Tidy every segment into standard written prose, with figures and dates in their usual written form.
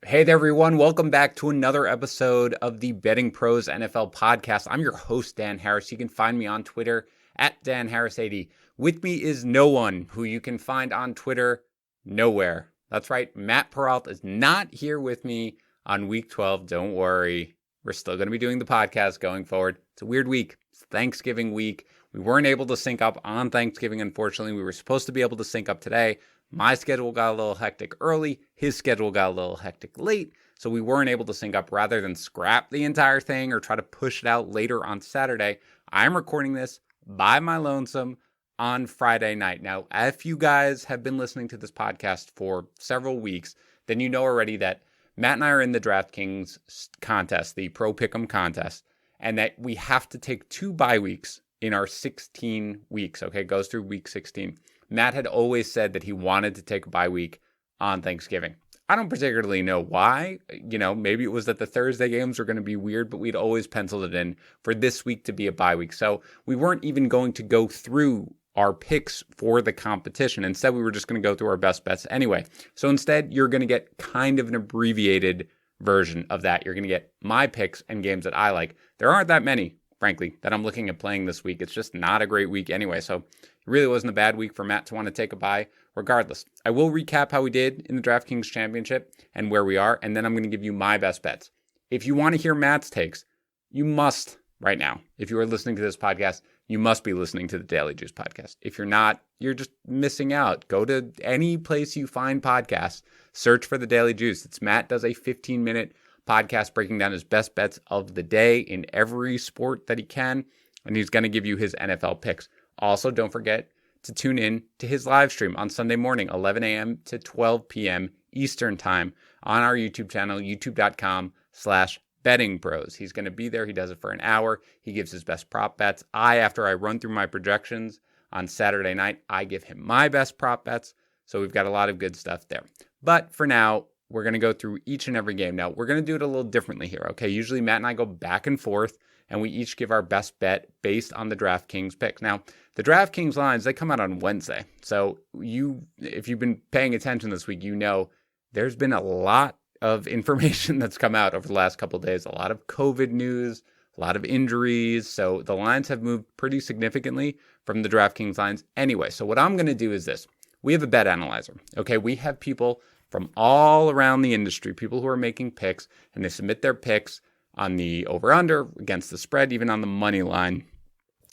Hey there, everyone. Welcome back to another episode of the Betting Pros NFL podcast. I'm your host, Dan Harris. You can find me on Twitter at DanHarris80. With me is no one who you can find on Twitter nowhere. That's right. Matt Peralta is not here with me on week 12. Don't worry. We're still going to be doing the podcast going forward. It's a weird week. It's Thanksgiving week. We weren't able to sync up on Thanksgiving, unfortunately. We were supposed to be able to sync up today. My schedule got a little hectic early. His schedule got a little hectic late. So we weren't able to sync up. Rather than scrap the entire thing or try to push it out later on Saturday, I'm recording this by my lonesome on Friday night. Now, if you guys have been listening to this podcast for several weeks, then you know already that Matt and I are in the DraftKings contest, the Pro Pick'em contest, and that we have to take 2 bye weeks in our 16 weeks. Okay, it goes through week 16. Matt had always said that he wanted to take a bye week on Thanksgiving. I don't particularly know why. Maybe it was that the Thursday games were going to be weird, but we'd always penciled it in for this week to be a bye week. So we weren't even going to go through our picks for the competition. Instead, we were just going to go through our best bets anyway. So instead, you're going to get kind of an abbreviated version of that. You're going to get my picks and games that I like. There aren't that many, frankly, that I'm looking at playing this week. It's just not a great week anyway. So it really wasn't a bad week for Matt to want to take a bye. Regardless, I will recap how we did in the DraftKings Championship and where we are, and then I'm going to give you my best bets. If you want to hear Matt's takes, you must right now. If you are listening to this podcast, you must be listening to the Daily Juice podcast. If you're not, you're just missing out. Go to any place you find podcasts, search for the Daily Juice. Matt does a 15-minute podcast breaking down his best bets of the day in every sport that he can, and he's going to give you his NFL picks. Also, don't forget to tune in to his live stream on Sunday morning, 11 a.m. to 12 p.m. Eastern time on our YouTube channel, youtube.com/bettingpros. He's going to be there. He does it for an hour. He gives his best prop bets. After I run through my projections on Saturday night, I give him my best prop bets. So we've got a lot of good stuff there. But for now, we're going to go through each and every game. Now, we're going to do it a little differently here, okay? Usually Matt and I go back and forth, and we each give our best bet based on the DraftKings picks. Now, the DraftKings lines, they come out on Wednesday. So if you've been paying attention this week, you know there's been a lot of information that's come out over the last couple of days, a lot of COVID news, a lot of injuries. So the lines have moved pretty significantly from the DraftKings lines anyway. So what I'm going to do is this. We have a bet analyzer, okay? We have people from all around the industry, people who are making picks, and they submit their picks on the over-under, against the spread, even on the money line.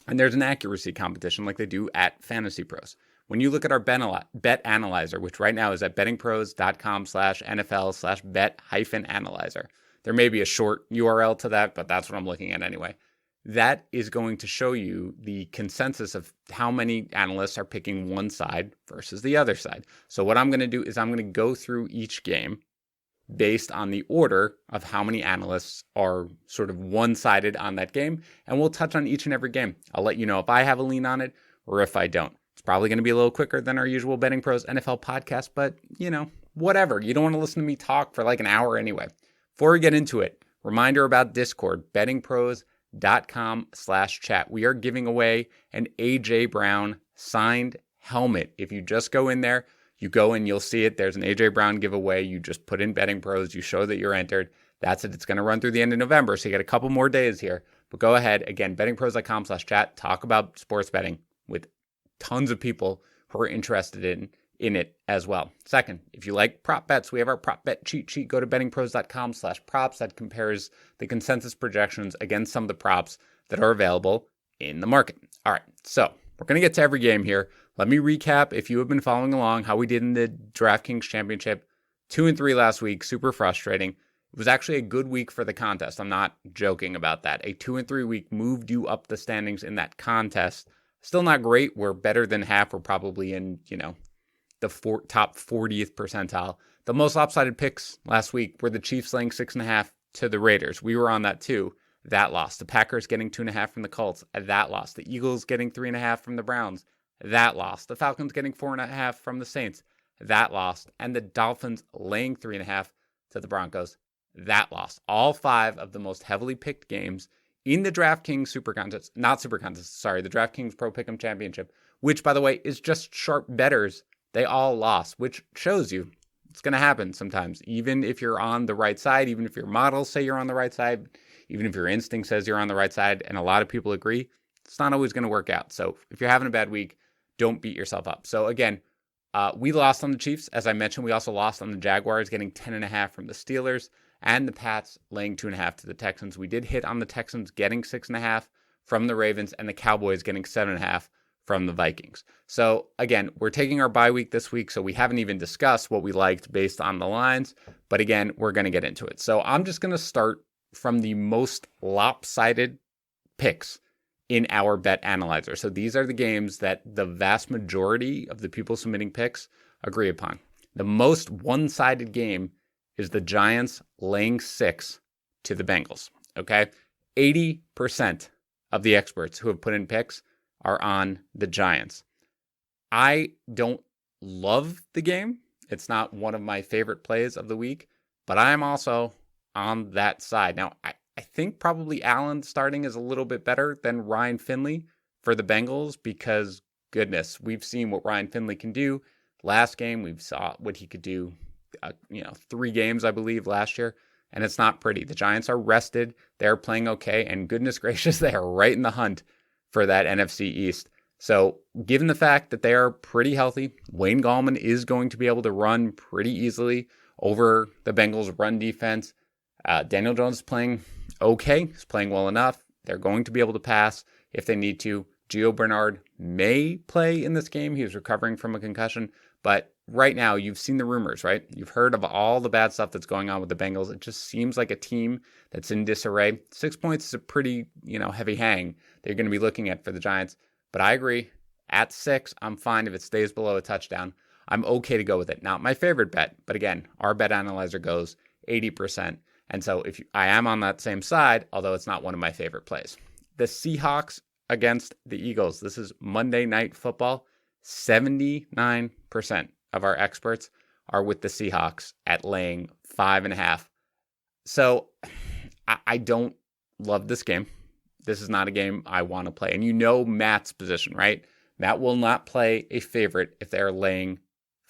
And there's an accuracy competition like they do at Fantasy Pros. When you look at our bet analyzer, which right now is at bettingpros.com/NFL/bet-analyzer, there may be a short URL to that, but that's what I'm looking at anyway. That is going to show you the consensus of how many analysts are picking one side versus the other side. So what I'm going to do is I'm going to go through each game based on the order of how many analysts are sort of one-sided on that game, and we'll touch on each and every game. I'll let you know if I have a lean on it or if I don't. It's probably going to be a little quicker than our usual Betting Pros NFL podcast, but, whatever. You don't want to listen to me talk for like an hour anyway. Before we get into it, reminder about Discord, bettingpros.com/chat. We are giving away an A.J. Brown signed helmet. If you just go in there, you go and you'll see it. There's an A.J. Brown giveaway. You just put in Betting Pros. You show that you're entered. That's it. It's going to run through the end of November, so you got a couple more days here. But go ahead. Again, bettingpros.com/chat. Talk about sports betting with tons of people who are interested in it as well. Second, if you like prop bets, we have our prop bet cheat sheet. Go to bettingpros.com/props. That compares the consensus projections against some of the props that are available in the market. All right, so we're going to get to every game here. Let me recap, if you have been following along, how we did in the DraftKings Championship. 2-3 last week, super frustrating. It was actually a good week for the contest. I'm not joking about that. A 2-3 week moved you up the standings in that contest. Still not great. We're better than half. We're probably in, the top 40th percentile. The most lopsided picks last week were the Chiefs laying 6.5 to the Raiders. We were on that too. That lost. The Packers getting 2.5 from the Colts. That lost. The Eagles getting 3.5 from the Browns. That lost. The Falcons getting 4.5 from the Saints. That lost. And the Dolphins laying 3.5 to the Broncos. That lost. All 5 of the most heavily picked games in the DraftKings the DraftKings Pro Pick'em Championship, which, by the way, is just sharp bettors. They all lost, which shows you It's going to happen sometimes. Even if you're on the right side, even if your models say you're on the right side, even if your instinct says you're on the right side, and a lot of people agree, it's not always going to work out. So if you're having a bad week, don't beat yourself up. So again, we lost on the Chiefs. As I mentioned, we also lost on the Jaguars, getting 10.5 from the Steelers, and the Pats laying 2.5 to the Texans. We did hit on the Texans getting 6.5 from the Ravens, and the Cowboys getting 7.5 from the Vikings. So again, we're taking our bye week this week, so we haven't even discussed what we liked based on the lines. But again, we're going to get into it. So I'm just going to start from the most lopsided picks in our bet analyzer. So these are the games that the vast majority of the people submitting picks agree upon. The most one-sided game is the Giants laying 6 to the Bengals. Okay? 80% of the experts who have put in picks are on the Giants. I don't love the game. It's not one of my favorite plays of the week, but I am also on that side. Now, I think probably Allen starting is a little bit better than Ryan Finley for the Bengals because, goodness, we've seen what Ryan Finley can do. Last game, we saw what he could do, 3 games, I believe, last year, and it's not pretty. The Giants are rested. They're playing okay, and goodness gracious, they are right in the hunt for that NFC East. So given the fact that they are pretty healthy, Wayne Gallman is going to be able to run pretty easily over the Bengals' run defense. Daniel Jones is playing okay. He's playing well enough. They're going to be able to pass if they need to. Gio Bernard may play in this game. He was recovering from a concussion. But right now, you've seen the rumors, right? You've heard of all the bad stuff that's going on with the Bengals. It just seems like a team that's in disarray. 6 points is a pretty, heavy hang they're going to be looking at for the Giants. But I agree. At 6, I'm fine if it stays below a touchdown. I'm okay to go with it. Not my favorite bet, but again, our bet analyzer goes 80%. And so I am on that same side, although it's not one of my favorite plays. The Seahawks against the Eagles. This is Monday Night Football. 79% of our experts are with the Seahawks at laying 5.5. So I don't love this game. This is not a game I want to play. And you know Matt's position, right? Matt will not play a favorite if they're laying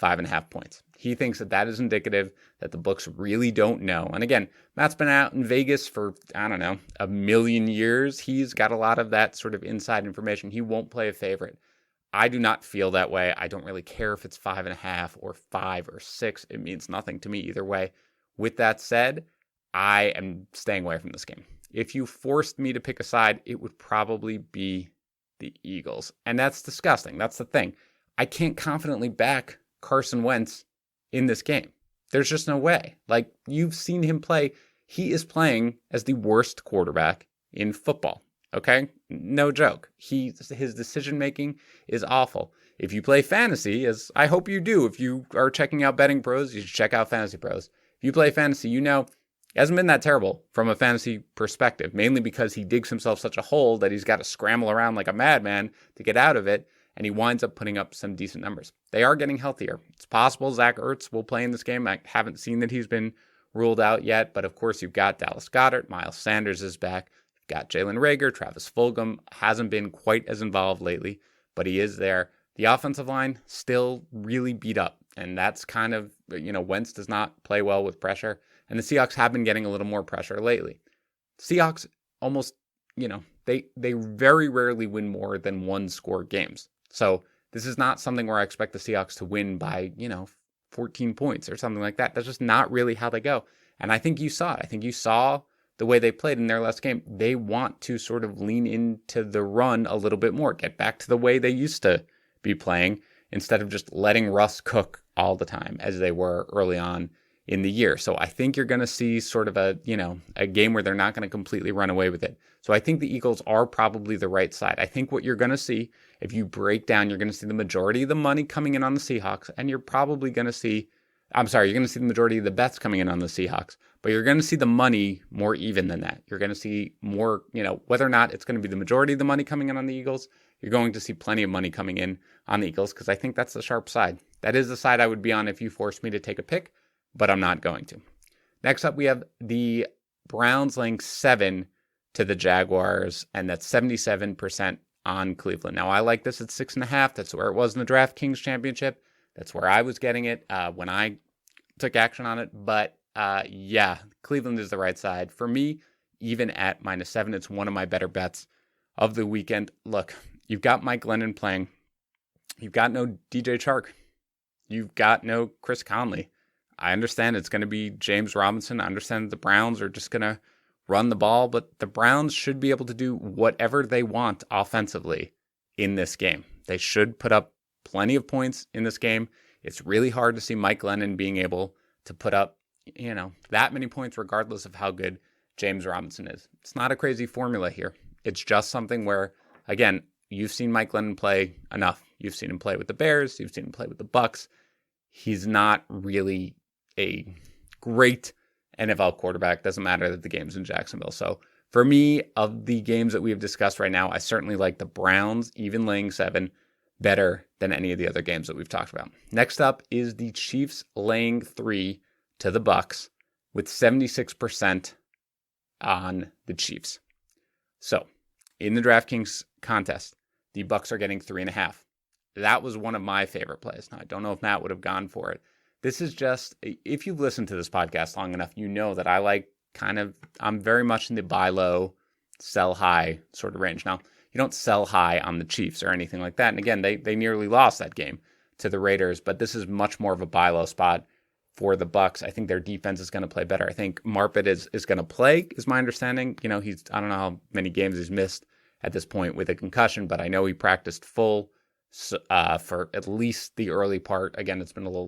5.5 points. He thinks that is indicative that the books really don't know. And again, Matt's been out in Vegas for, a million years. He's got a lot of that sort of inside information. He won't play a favorite. I do not feel that way. I don't really care if it's 5.5 or 5 or 6. It means nothing to me either way. With that said, I am staying away from this game. If you forced me to pick a side, it would probably be the Eagles. And that's disgusting. That's the thing. I can't confidently back Carson Wentz in this game. There's just no way. Like, you've seen him play. He is playing as the worst quarterback in football. Okay? No joke. His decision-making is awful. If you play fantasy, as I hope you do, if you are checking out BettingPros, you should check out Fantasy Pros. If you play fantasy, it hasn't been that terrible from a fantasy perspective, mainly because he digs himself such a hole that he's got to scramble around like a madman to get out of it, and he winds up putting up some decent numbers. They are getting healthier. It's possible Zach Ertz will play in this game. I haven't seen that he's been ruled out yet, but of course you've got Dallas Goedert, Miles Sanders is back, you've got Jalen Reagor, Travis Fulgham hasn't been quite as involved lately, but he is there. The offensive line still really beat up, and that's kind of, Wentz does not play well with pressure. And the Seahawks have been getting a little more pressure lately. Seahawks almost, they very rarely win more than 1-score games. So this is not something where I expect the Seahawks to win by, 14 points or something like that. That's just not really how they go. And I think you saw it. I think you saw the way they played in their last game. They want to sort of lean into the run a little bit more, get back to the way they used to be playing instead of just letting Russ cook all the time as they were early on in the year. So I think you're going to see sort of a game where they're not going to completely run away with it. So I think the Eagles are probably the right side. I think what you're going to see, if you break down, you're going to see the majority of the money coming in on the Seahawks, and you're probably going to see, you're going to see the majority of the bets coming in on the Seahawks, but you're going to see the money more even than that. You're going to see more, whether or not it's going to be the majority of the money coming in on the Eagles, you're going to see plenty of money coming in on the Eagles, because I think that's the sharp side. That is the side I would be on if you forced me to take a pick, but I'm not going to. Next up, we have the Browns laying 7 to the Jaguars, and that's 77% on Cleveland. Now, I like this at 6.5. That's where it was in the DraftKings Championship. That's where I was getting it when I took action on it. But yeah, Cleveland is the right side. For me, even at -7, it's one of my better bets of the weekend. Look, you've got Mike Glennon playing. You've got no DJ Chark. You've got no Chris Conley. I understand it's going to be James Robinson. I understand that the Browns are just going to run the ball, but the Browns should be able to do whatever they want offensively in this game. They should put up plenty of points in this game. It's really hard to see Mike Glennon being able to put up, that many points regardless of how good James Robinson is. It's not a crazy formula here. It's just something where, again, you've seen Mike Glennon play enough. You've seen him play with the Bears. You've seen him play with the Bucs. He's not really a great NFL quarterback. Doesn't matter that the game's in Jacksonville. So for me, of the games that we have discussed right now, I certainly like the Browns, even laying 7, better than any of the other games that we've talked about. Next up is the Chiefs laying 3 to the Bucs with 76% on the Chiefs. So in the DraftKings contest, the Bucs are getting 3.5. That was one of my favorite plays. Now, I don't know if Matt would have gone for it. This is just, if you've listened to this podcast long enough, you know that I like I'm very much in the buy low, sell high sort of range. Now, you don't sell high on the Chiefs or anything like that. And again, they nearly lost that game to the Raiders, but this is much more of a buy low spot for the Bucs. I think their defense is going to play better. I think Marpet is going to play, is my understanding. I don't know how many games he's missed at this point with a concussion, but I know he practiced full for at least the early part. Again,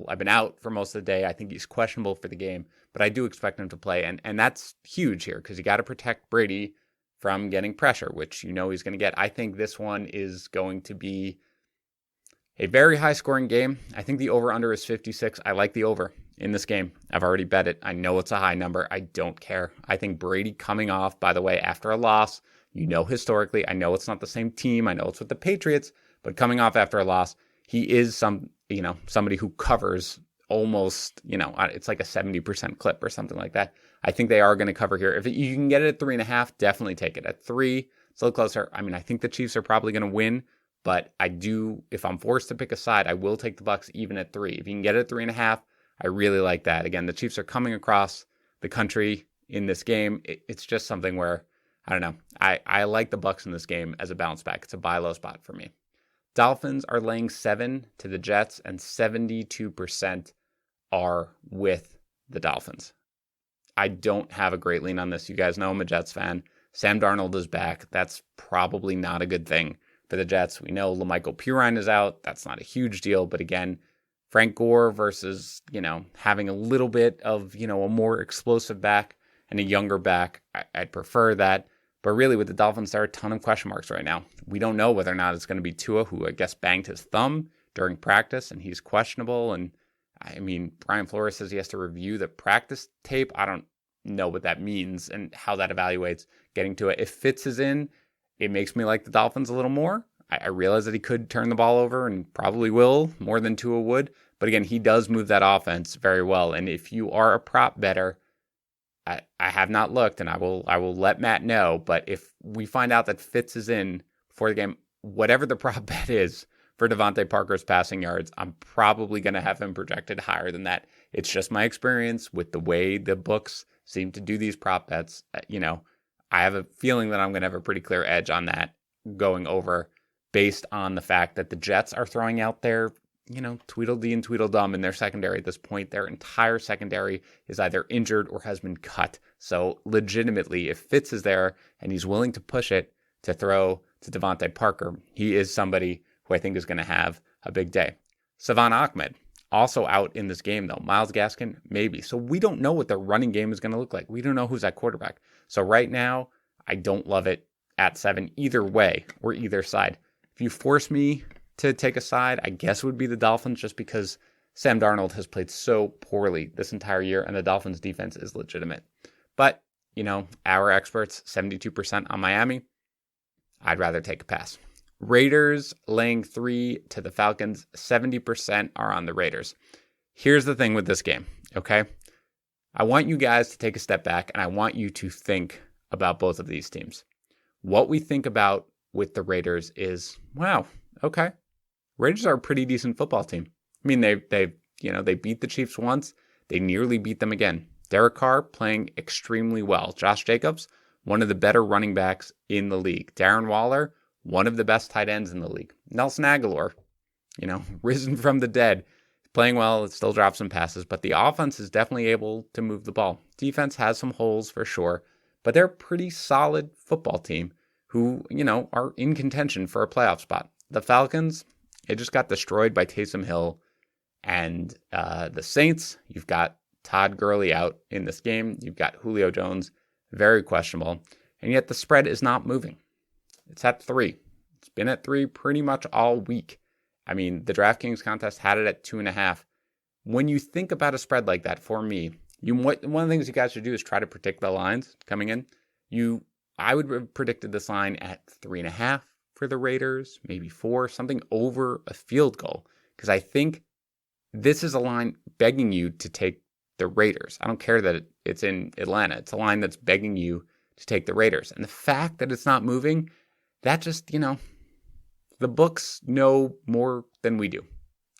I've been out for most of the day. I think he's questionable for the game, but I do expect him to play. And that's huge here because you got to protect Brady from getting pressure, which he's going to get. I think this one is going to be a very high scoring game. I think the over under is 56. I like the over in this game. I've already bet it. I know it's a high number. I don't care. I think Brady coming off, by the way, after a loss, historically, I know it's not the same team. I know it's with the Patriots, but coming off after a loss, he is somebody who covers almost, it's like a 70% clip or something like that. I think they are going to cover here. If you can get it at 3.5, definitely take it. At 3, it's a little closer. I mean, I think the Chiefs are probably going to win, but if I'm forced to pick a side, I will take the Bucs even at 3. If you can get it at 3.5, I really like that. Again, the Chiefs are coming across the country in this game. It's just something where, I don't know. I like the Bucs in this game as a bounce back. It's a buy low spot for me. Dolphins are laying 7 to the Jets, and 72% are with the Dolphins. I don't have a great lean on this. You guys know I'm a Jets fan. Sam Darnold is back. That's probably not a good thing for the Jets. We know LaMichael Pirine is out. That's not a huge deal. But again, Frank Gore versus, having a little bit of, a more explosive back and a younger back. I'd prefer that. But really, with the Dolphins, there are a ton of question marks right now. We don't know whether or not it's going to be Tua, who I guess banged his thumb during practice, and he's questionable. And I mean, Brian Flores says he has to review the practice tape. I don't know what that means and how that evaluates getting to it. If Fitz is in, it makes me like the Dolphins a little more. I realize that he could turn the ball over and probably will more than Tua would. But again, he does move that offense very well. And if you are a prop bettor, I have not looked, and I will let Matt know. But if we find out that Fitz is in before the game, whatever the prop bet is for Devontae Parker's passing yards, I'm probably going to have him projected higher than that. It's just my experience with the way the books seem to do these prop bets. I have a feeling that I'm going to have a pretty clear edge on that going over based on the fact that the Jets are throwing out their, Tweedledee and Tweedledum in their secondary at this point. Their entire secondary is either injured or has been cut. So legitimately, if Fitz is there and he's willing to push it to throw to Devontae Parker, he is somebody who I think is going to have a big day. Savon Ahmed, also out in this game though. Myles Gaskin, maybe. So we don't know what their running game is going to look like. We don't know who's at quarterback. So right now, I don't love it at 7 either way or either side. If you force me to take a side, I guess it would be the Dolphins, just because Sam Darnold has played so poorly this entire year and the Dolphins defense is legitimate. But, our experts, 72% on Miami. I'd rather take a pass. Raiders laying 3 to the Falcons, 70% are on the Raiders. Here's the thing with this game, okay? I want you guys to take a step back and I want you to think about both of these teams. What we think about with the Raiders is, wow, okay. Raiders are a pretty decent football team. I mean, they beat the Chiefs once. They nearly beat them again. Derek Carr playing extremely well. Josh Jacobs, one of the better running backs in the league. Darren Waller, one of the best tight ends in the league. Nelson Aguilar, risen from the dead, playing well. It still drops some passes, but the offense is definitely able to move the ball. Defense has some holes for sure, but they're a pretty solid football team who, are in contention for a playoff spot. The Falcons, they just got destroyed by Taysom Hill. And the Saints, you've got Todd Gurley out in this game. You've got Julio Jones, very questionable. And yet the spread is not moving. It's at 3. It's been at 3 pretty much all week. I mean, the DraftKings contest had it at 2.5. When you think about a spread like that, for me, one of the things you guys should do is try to predict the lines coming in. I would have predicted this line at 3.5 for the Raiders, maybe 4, something over a field goal. Because I think this is a line begging you to take the Raiders. I don't care that it's in Atlanta. It's a line that's begging you to take the Raiders. And the fact that it's not moving, that just, the books know more than we do.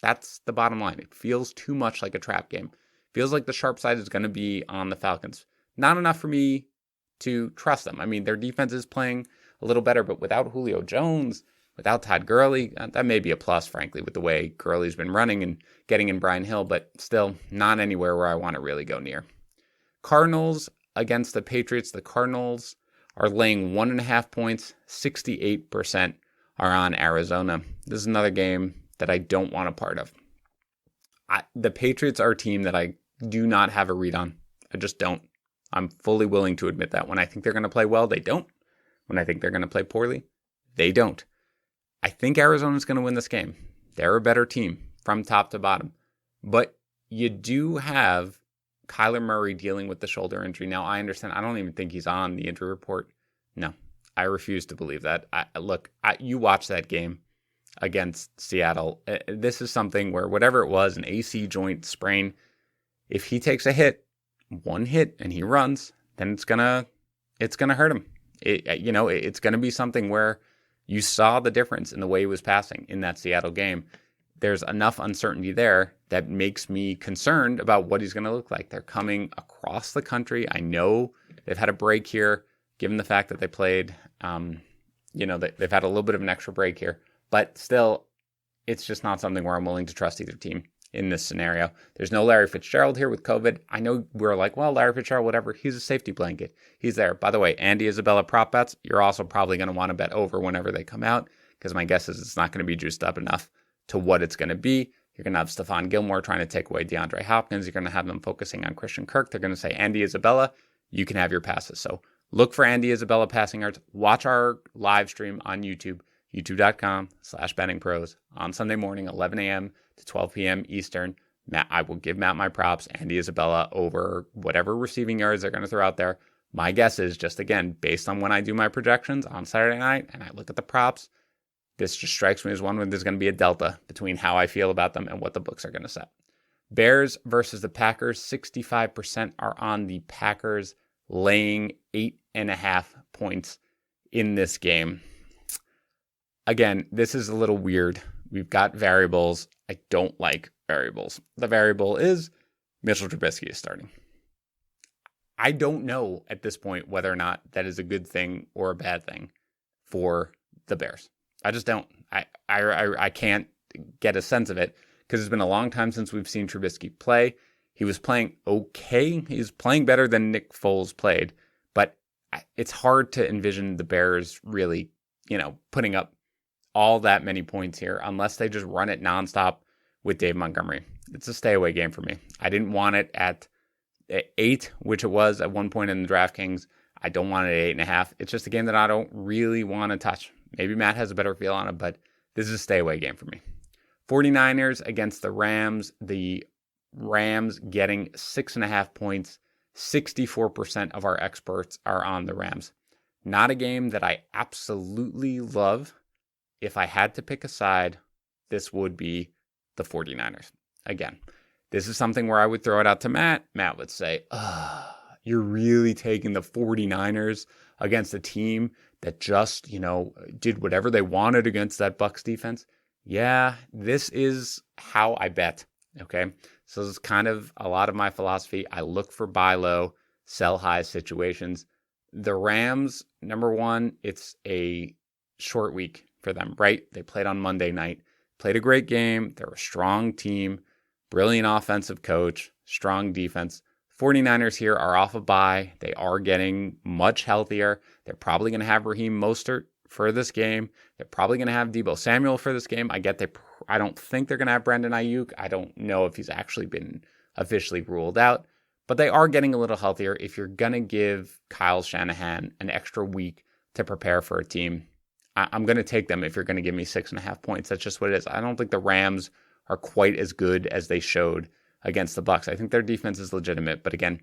That's the bottom line. It feels too much like a trap game. Feels like the sharp side is going to be on the Falcons. Not enough for me to trust them. I mean, their defense is playing a little better, but without Julio Jones, without Todd Gurley, that may be a plus, frankly, with the way Gurley's been running and getting in Brian Hill, but still not anywhere where I want to really go near. Cardinals against the Patriots. The Cardinals are laying 1.5 points. 68% are on Arizona. This is another game that I don't want a part of. The Patriots are a team that I do not have a read on. I just don't. I'm fully willing to admit that. When I think they're going to play well, they don't. When I think they're going to play poorly, they don't. I think Arizona's going to win this game. They're a better team from top to bottom. But you do have Kyler Murray dealing with the shoulder injury. Now, I understand. I don't even think he's on the injury report. No, I refuse to believe that. You watch that game against Seattle. This is something where whatever it was, an AC joint sprain, if he takes a hit, one hit, and he runs, then it's gonna hurt him. It's gonna be something where you saw the difference in the way he was passing in that Seattle game. There's enough uncertainty there that makes me concerned about what he's going to look like. They're coming across the country. I know they've had a break here, given the fact that they played, they've had a little bit of an extra break here. But still, it's just not something where I'm willing to trust either team in this scenario. There's no Larry Fitzgerald here with COVID. I know we're like, well, Larry Fitzgerald, whatever. He's a safety blanket. He's there. By the way, Andy Isabella prop bets, you're also probably going to want to bet over whenever they come out, because my guess is it's not going to be juiced up enough to what it's going to be. You're going to have Stephon Gilmore trying to take away DeAndre Hopkins. You're going to have them focusing on Christian Kirk. They're going to say, Andy Isabella, you can have your passes. So look for Andy Isabella passing yards. Watch our live stream on YouTube, youtube.com/bettingpros on Sunday morning, 11 a.m. to 12 p.m. Eastern. I will give Matt my props. Andy Isabella over whatever receiving yards they're going to throw out there. My guess is just, again, based on when I do my projections on Saturday night and I look at the props, this just strikes me as one where there's going to be a delta between how I feel about them and what the books are going to set. Bears versus the Packers. 65% are on the Packers, laying 8.5 points in this game. Again, this is a little weird. We've got variables. I don't like variables. The variable is Mitchell Trubisky is starting. I don't know at this point whether or not that is a good thing or a bad thing for the Bears. I just don't. I can't get a sense of it because it's been a long time since we've seen Trubisky play. He was playing okay. He's playing better than Nick Foles played, but it's hard to envision the Bears really, putting up all that many points here unless they just run it nonstop with Dave Montgomery. It's a stay away game for me. I didn't want it at 8, which it was at one point in the DraftKings. I don't want it at 8.5. It's just a game that I don't really want to touch. Maybe Matt has a better feel on it, but this is a stay away game for me. 49ers against the Rams. The Rams getting 6.5 points. 64% of our experts are on the Rams. Not a game that I absolutely love. If I had to pick a side, this would be the 49ers. Again, this is something where I would throw it out to Matt. Matt would say, you're really taking the 49ers against a team that just, did whatever they wanted against that Bucs defense. Yeah, this is how I bet. Okay. So this is kind of a lot of my philosophy. I look for buy low, sell high situations. The Rams, number one, it's a short week for them, right? They played on Monday night, played a great game. They're a strong team, brilliant offensive coach, strong defense. 49ers here are off a bye. They are getting much healthier. They're probably going to have Raheem Mostert for this game. They're probably going to have Deebo Samuel for this game. I don't think they're going to have Brandon Ayuk. I don't know if he's actually been officially ruled out, but they are getting a little healthier. If you're going to give Kyle Shanahan an extra week to prepare for a team, I'm going to take them if you're going to give me 6.5 points. That's just what it is. I don't think the Rams are quite as good as they showed against the Bucs. I think their defense is legitimate, but again,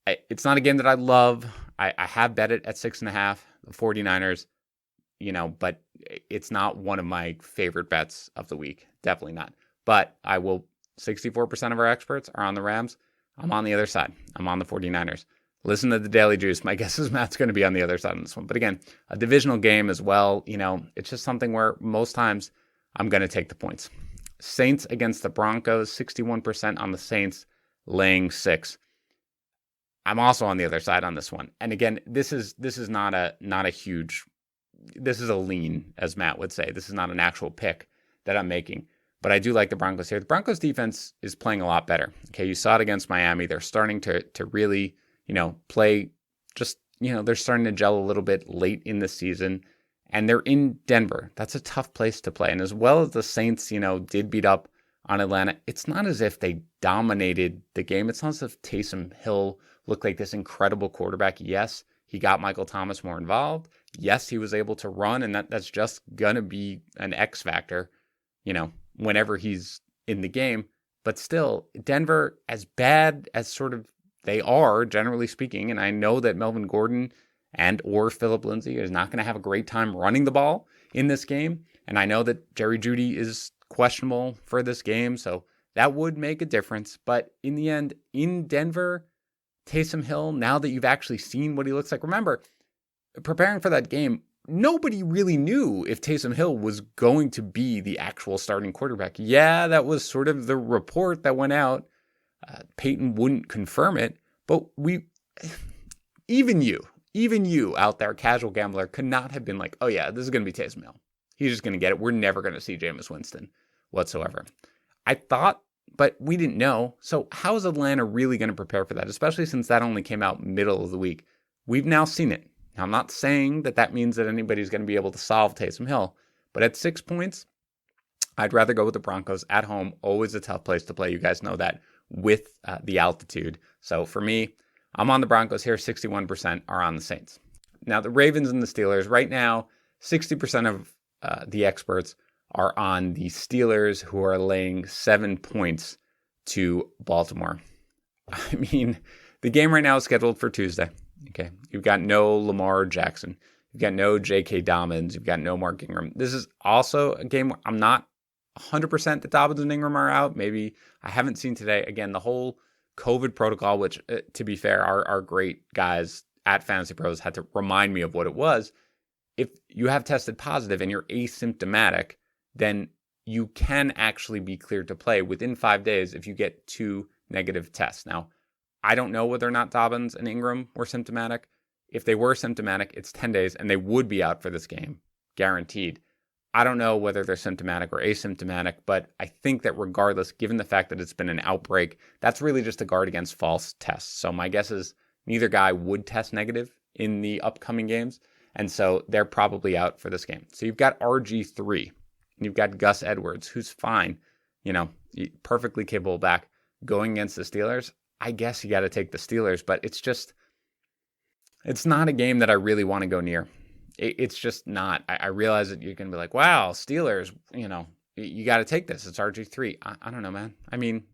it's not a game that I love. I have bet it at 6.5, the 49ers, but it's not one of my favorite bets of the week. Definitely not. But 64% of our experts are on the Rams. I'm on the other side. I'm on the 49ers. Listen to the Daily Juice. My guess is Matt's going to be on the other side on this one. But again, a divisional game as well. It's just something where most times I'm going to take the points. Saints against the Broncos, 61% on the Saints, laying 6. I'm also on the other side on this one. And again, this is not a huge, this is a lean, as Matt would say. This is not an actual pick that I'm making. But I do like the Broncos here. The Broncos defense is playing a lot better. Okay, you saw it against Miami. They're starting to really, play just, they're starting to gel a little bit late in the season. And they're in Denver. That's a tough place to play. And as well as the Saints, did beat up on Atlanta, it's not as if they dominated the game. It's not as if Taysom Hill looked like this incredible quarterback. Yes, he got Michael Thomas more involved. Yes, he was able to run, and that's just going to be an X factor, whenever he's in the game. But still, Denver, as bad as sort of they are, generally speaking, and I know that Melvin Gordon and or Phillip Lindsay is not going to have a great time running the ball in this game. And I know that Jerry Jeudy is questionable for this game, so that would make a difference. But in the end, in Denver, Taysom Hill, now that you've actually seen what he looks like, remember, preparing for that game, nobody really knew if Taysom Hill was going to be the actual starting quarterback. Yeah, that was sort of the report that went out. Peyton wouldn't confirm it, but even you out there, casual gambler, could not have been like, oh yeah, this is going to be Taysom Hill. He's just going to get it. We're never going to see Jameis Winston whatsoever. I thought, but we didn't know. So how is Atlanta really going to prepare for that? Especially since that only came out middle of the week. We've now seen it. Now, I'm not saying that means that anybody's going to be able to solve Taysom Hill, but at 6 points, I'd rather go with the Broncos at home. Always a tough place to play. You guys know that with the altitude. So for me, I'm on the Broncos here. 61% are on the Saints. Now, the Ravens and the Steelers, right now, 60% of the experts are on the Steelers, who are laying 7 points to Baltimore. I mean, the game right now is scheduled for Tuesday. Okay, you've got no Lamar Jackson. You've got no J.K. Dobbins. You've got no Mark Ingram. This is also a game where I'm not 100% that Dobbins and Ingram are out. Maybe I haven't seen today. Again, the whole COVID protocol, which, to be fair, our great guys at Fantasy Pros had to remind me of what it was. If you have tested positive and you're asymptomatic, then you can actually be cleared to play within 5 days if you get 2 negative tests. Now, I don't know whether or not Dobbins and Ingram were symptomatic. If they were symptomatic, it's 10 days, and they would be out for this game, guaranteed. I don't know whether they're symptomatic or asymptomatic, but I think that regardless, given the fact that it's been an outbreak, that's really just a guard against false tests. So my guess is neither guy would test negative in the upcoming games, and so they're probably out for this game. So you've got RG3, and you've got Gus Edwards, who's fine, perfectly capable back going against the Steelers. I guess you got to take the Steelers, but it's not a game that I really want to go near. It's just not. I realize that you're going to be like, wow, Steelers, you got to take this. It's RG3. I don't know, man. I mean,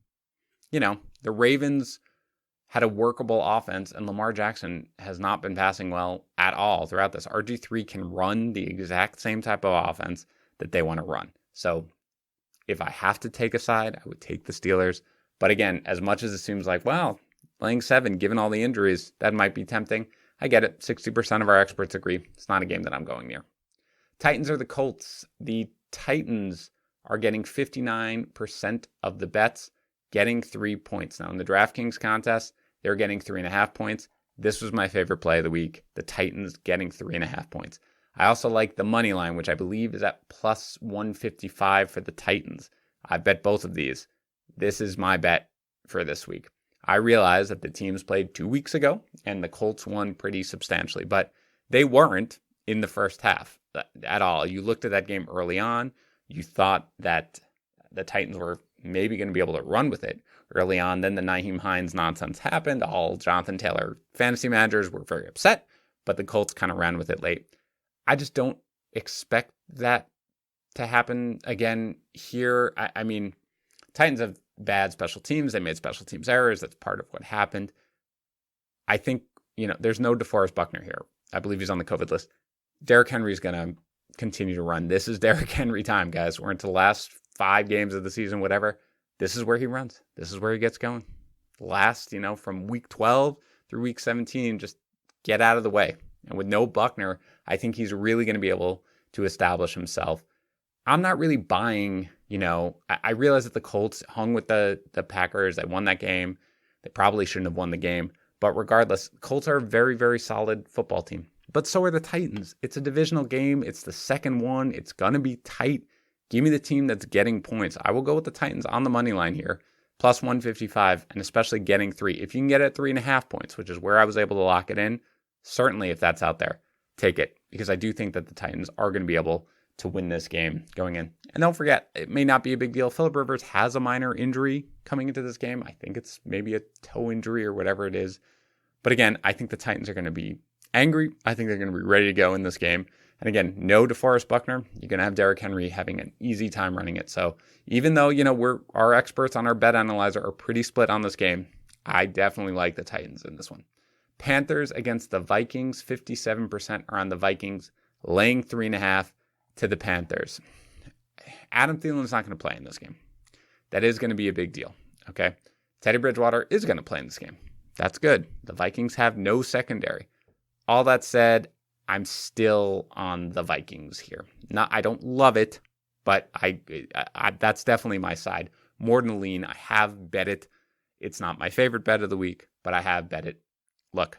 the Ravens had a workable offense, and Lamar Jackson has not been passing well at all throughout this. RG3 can run the exact same type of offense that they want to run. So if I have to take a side, I would take the Steelers. But again, as much as it seems like, wow, laying 7, given all the injuries, that might be tempting. I get it. 60% of our experts agree. It's not a game that I'm going near. Titans or the Colts. The Titans are getting 59% of the bets. getting 3 points. Now, in the DraftKings contest, they're getting 3.5 points. This was my favorite play of the week, the Titans getting 3.5 points. I also like the money line, which I believe is at plus 155 for the Titans. I bet both of these. This is my bet for this week. I realize that the teams played 2 weeks ago, and the Colts won pretty substantially, but they weren't in the first half at all. You looked at that game early on. You thought that the Titans were maybe going to be able to run with it early on. Then the Nyheim Hines nonsense happened. All Jonathan Taylor fantasy managers were very upset, but the Colts kind of ran with it late. I just don't expect that to happen again here. I mean, Titans have bad special teams. They made special teams errors. That's part of what happened. I think, there's no DeForest Buckner here. I believe he's on the COVID list. Derrick Henry's going to continue to run. This is Derrick Henry time, guys. We're into the last 5 games of the season, whatever. This is where he runs. This is where he gets going. Last, from week 12 through week 17, just get out of the way. And with no Buckner, I think he's really going to be able to establish himself. I'm not really buying, I realize that the Colts hung with the Packers. They won that game. They probably shouldn't have won the game. But regardless, Colts are a very, very solid football team. But so are the Titans. It's a divisional game. It's the second one. It's going to be tight. Give me the team that's getting points. I will go with the Titans on the money line here, plus 155, and especially getting 3. If you can get it at 3.5 points, which is where I was able to lock it in, certainly if that's out there, take it. Because I do think that the Titans are going to be able to win this game going in. And don't forget, it may not be a big deal. Phillip Rivers has a minor injury coming into this game. I think it's maybe a toe injury or whatever it is. But again, I think the Titans are going to be angry. I think they're going to be ready to go in this game. And again, no DeForest Buckner. You're going to have Derrick Henry having an easy time running it. So even though, our experts on our bet analyzer are pretty split on this game, I definitely like the Titans in this one. Panthers against the Vikings. 57% are on the Vikings, laying 3.5 to the Panthers. Adam Thielen's not going to play in this game. That is going to be a big deal. Okay. Teddy Bridgewater is going to play in this game. That's good. The Vikings have no secondary. All that said, I'm still on the Vikings here. I don't love it, but I that's definitely my side. More than a lean. I have bet it. It's not my favorite bet of the week, but I have bet it. Look,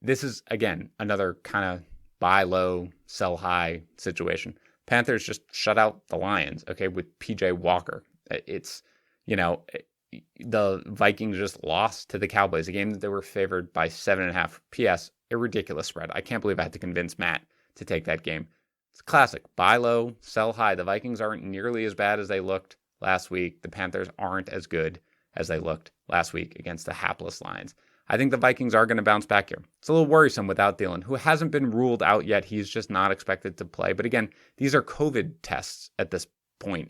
this is, again, another kind of buy low, sell high situation. Panthers just shut out the Lions, okay, with PJ Walker. It's, the Vikings just lost to the Cowboys, a game that they were favored by 7.5. P.S., a ridiculous spread. I can't believe I had to convince Matt to take that game. It's classic. Buy low, sell high. The Vikings aren't nearly as bad as they looked last week. The Panthers aren't as good as they looked last week against the hapless Lions. I think the Vikings are going to bounce back here. It's a little worrisome without Thielen, who hasn't been ruled out yet. He's just not expected to play. But again, these are COVID tests at this point.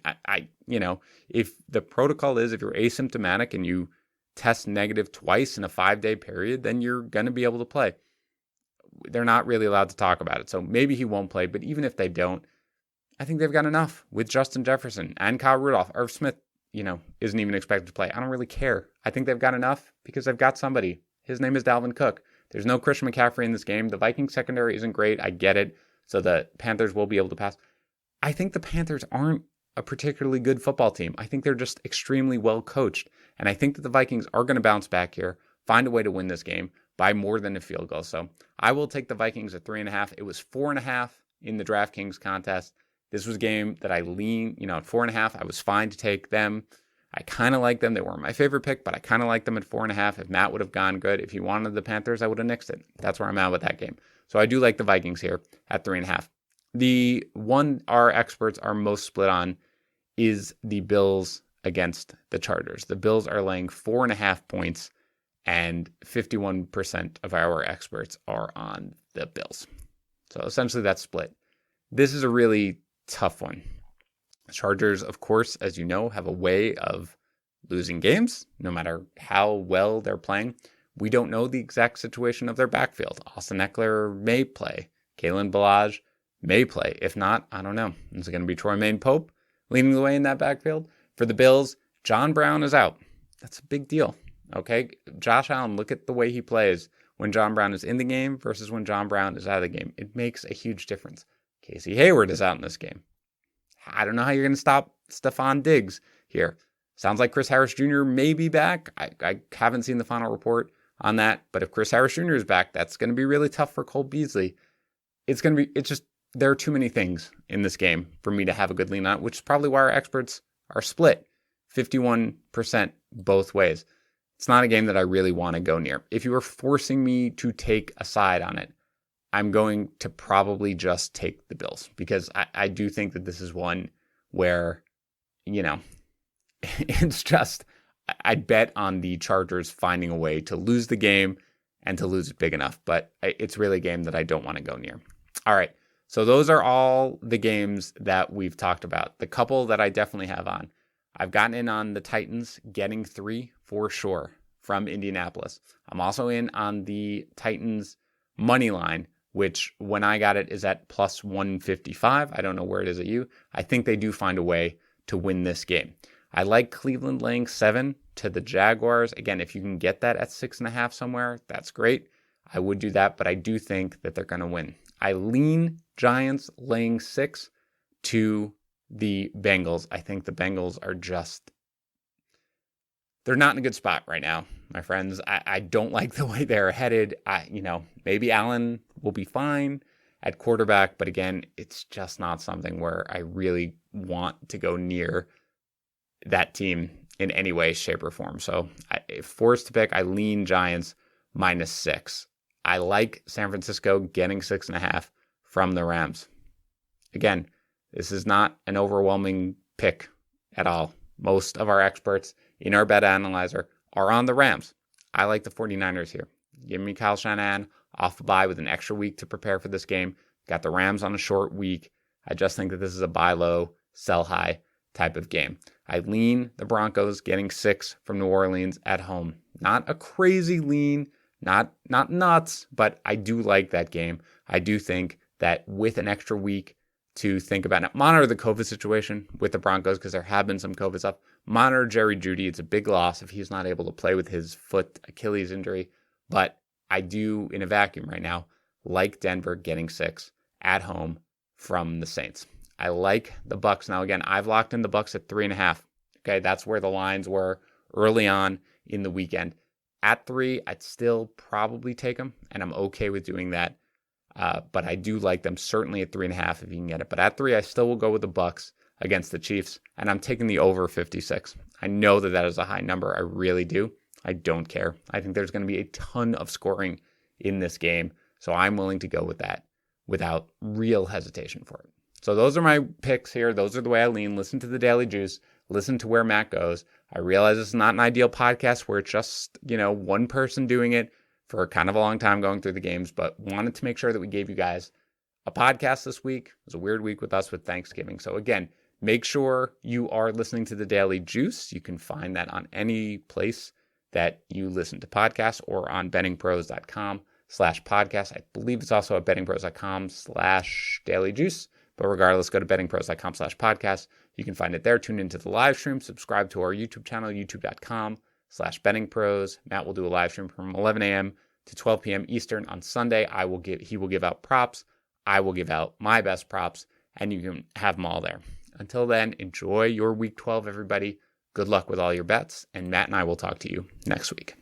If the protocol is if you're asymptomatic and you test negative twice in a 5-day period, then you're going to be able to play. They're not really allowed to talk about it. So maybe he won't play. But even if they don't, I think they've got enough with Justin Jefferson and Kyle Rudolph. Irv Smith, isn't even expected to play. I don't really care. I think they've got enough because they've got somebody. His name is Dalvin Cook. There's no Christian McCaffrey in this game. The Vikings secondary isn't great. I get it. So the Panthers will be able to pass. I think the Panthers aren't a particularly good football team. I think they're just extremely well coached. And I think that the Vikings are going to bounce back here, find a way to win this game by more than a field goal. So I will take the Vikings at 3.5. It was 4.5 in the DraftKings contest. This was a game that I lean, at 4.5. I was fine to take them. I kind of like them. They weren't my favorite pick, but I kind of like them at 4.5. If Matt would have gone good, if he wanted the Panthers, I would have nixed it. That's where I'm at with that game. So I do like the Vikings here at 3.5. The one our experts are most split on is the Bills against the Chargers. The Bills are laying 4.5 points, and 51% of our experts are on the Bills. So essentially that's split. This is a really tough one. Chargers, of course, as you know, have a way of losing games, no matter how well they're playing. We don't know the exact situation of their backfield. Austin Eckler may play. Kalen Ballage may play. If not, I don't know. Is it going to be Troy Pope leading the way in that backfield? For the Bills, John Brown is out. That's a big deal. Okay? Josh Allen, look at the way he plays when John Brown is in the game versus when John Brown is out of the game. It makes a huge difference. Casey Hayward is out in this game. I don't know how you're going to stop Stephon Diggs here. Sounds like Chris Harris Jr. may be back. I haven't seen the final report on that, but if Chris Harris Jr. is back, that's going to be really tough for Cole Beasley. There are too many things in this game for me to have a good lean on, which is probably why our experts are split 51% both ways. It's not a game that I really want to go near. If you were forcing me to take a side on it, I'm going to probably just take the Bills, because I do think that this is one where, it's just, I'd bet on the Chargers finding a way to lose the game and to lose it big enough. But it's really a game that I don't want to go near. All right. So those are all the games that we've talked about. The couple that I definitely have on. I've gotten in on the Titans getting 3 for sure from Indianapolis. I'm also in on the Titans money line, which when I got it is at plus 155. I don't know where it is at you. I think they do find a way to win this game. I like Cleveland laying 7 to the Jaguars. Again, if you can get that at 6.5 somewhere, that's great. I would do that, but I do think that they're going to win. I lean Giants laying 6 to the Bengals. I think the Bengals are they're not in a good spot right now, my friends. I don't like the way they're headed. Maybe Allen will be fine at quarterback, but again, it's just not something where I really want to go near that team in any way, shape, or form. So if forced to pick, I lean Giants minus 6. I like San Francisco getting 6.5 from the Rams. Again, this is not an overwhelming pick at all. Most of our experts in our bet analyzer are on the Rams. I like the 49ers here. Give me Kyle Shanahan off the bye with an extra week to prepare for this game. Got the Rams on a short week. I just think that this is a buy low, sell high type of game. I lean the Broncos getting 6 from New Orleans at home. Not a crazy lean, not nuts, but I do like that game. I do think that with an extra week to think about it, monitor the COVID situation with the Broncos, because there have been some COVID stuff. Monitor Jerry Jeudy. It's a big loss if he's not able to play with his foot Achilles injury. But I do, in a vacuum right now, like Denver getting 6 at home from the Saints. I like the Bucs. Now, again, I've locked in the Bucs at 3.5. Okay, that's where the lines were early on in the weekend. At 3, I'd still probably take them, and I'm okay with doing that. But I do like them certainly at 3.5 if you can get it. But at 3, I still will go with the Bucs against the Chiefs, and I'm taking the over 56. I know that is a high number. I really do. I don't care. I think there's going to be a ton of scoring in this game, so I'm willing to go with that without real hesitation for it. So those are my picks here. Those are the way I lean. Listen to the Daily Juice. Listen to where Matt goes. I realize it's not an ideal podcast where it's just, one person doing it for kind of a long time going through the games, but wanted to make sure that we gave you guys a podcast this week. It was a weird week with us with Thanksgiving. So again, make sure you are listening to the Daily Juice. You can find that on any place that you listen to podcasts or on bettingpros.com/podcast. I believe it's also at bettingpros.com/dailyjuice. But regardless, go to bettingpros.com/podcast. You can find it there. Tune into the live stream. Subscribe to our YouTube channel, youtube.com/bettingpros. Matt will do a live stream from 11 a.m. to 12 p.m. Eastern on Sunday. He will give out props. I will give out my best props, and you can have them all there. Until then, enjoy your Week 12, everybody. Good luck with all your bets, and Matt and I will talk to you next week.